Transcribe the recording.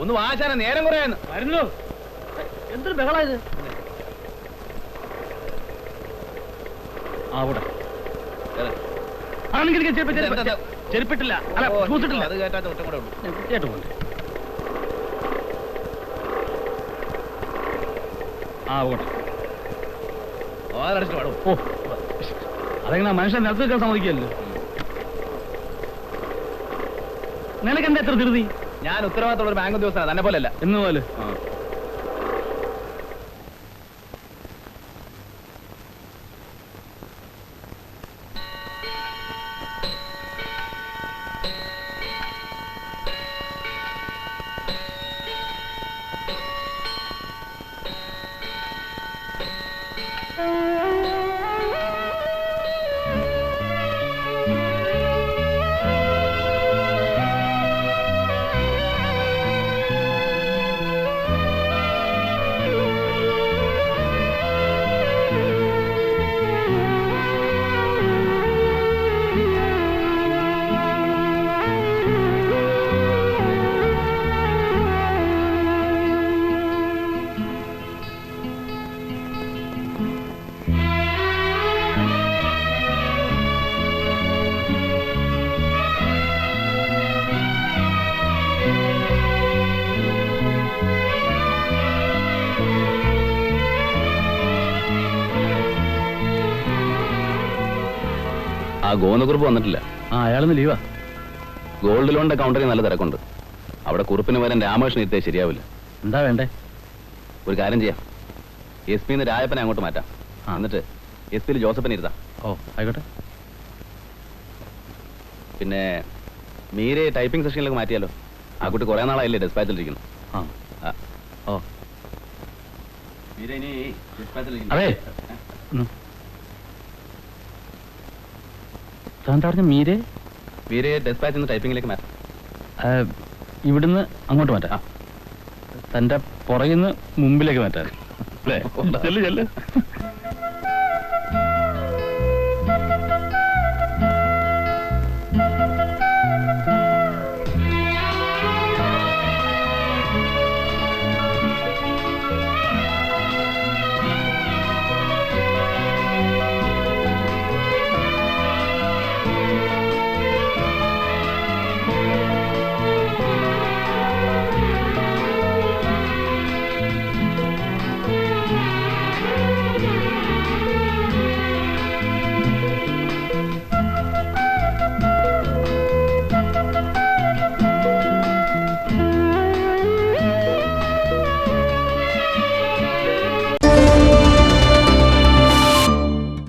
ഒന്ന് വാശാന നേരം കുറയാന്ന് വരുന്നു. എന്തൊരു ബഹള ഇത്? ചെരുപ്പിട്ടില്ല, അല്ല പൂത്തിട്ടില്ല. അത് കേട്ടാ ഒറ്റ കൂടെ ഉള്ളൂ. കേട്ടുകൊണ്ട് അടച്ചിട്ട് പാടും. ഓ, അതെങ്ങനെ മനുഷ്യൻ നിലത്ത് വെക്കാൻ സമ്മതിക്കല്ലോ. നിനക്ക് എന്താ എത്ര ധൃതി? ഞാൻ ഉത്തരവാദിത്തമുള്ള ഒരു ബാങ്ക് ഉദ്യോഗസ്ഥനാണ്, തന്നെ പോലെയല്ല. എന്നുപോലെ ആ ഗോവിന്ദക്കുറുപ്പ് വന്നിട്ടില്ല. അയാളൊന്ന് ലീവാ. ഗോൾഡ് ലോണിന്റെ കൗണ്ടറിൽ നല്ല തിരക്കുണ്ട്. അവിടെ കുറുപ്പിന് വരാൻ രാമകൃഷ്ണൻ ഇരുത്തേ ശരിയാവില്ല. എന്താ വേണ്ടേ? ഒരു കാര്യം ചെയ്യാം, എസ് പിന്ന് രായപ്പനെ അങ്ങോട്ട് മാറ്റാം. എന്നിട്ട് എസ് പിയിൽ ജോസഫിനെ ഇരുത്താം. ഓ ആയിക്കോട്ടെ. പിന്നെ മീരെ ടൈപ്പിംഗ് സെക്ഷനിലേക്ക് മാറ്റിയാലോ? ആ കുട്ടി കുറെ നാളായില്ലേ ഡെസ്പാച്ചിലിരിക്കുന്നു. ഓ മീര ഇനി ഡെസ്പാച്ചിലിരിക്കുന്നു. അതെ, പറഞ്ഞ മീരെ മീരയെ ഡെസ്പാച്ചിൽ നിന്ന് ടൈപ്പിംഗിലേക്ക് മാറ്റാം. ഇവിടുന്ന് അങ്ങോട്ട് മാറ്റാം. തന്റെ പുറകിന്ന് മുമ്പിലേക്ക് മാറ്റാം. ചെല്ല് ചെല്ല്.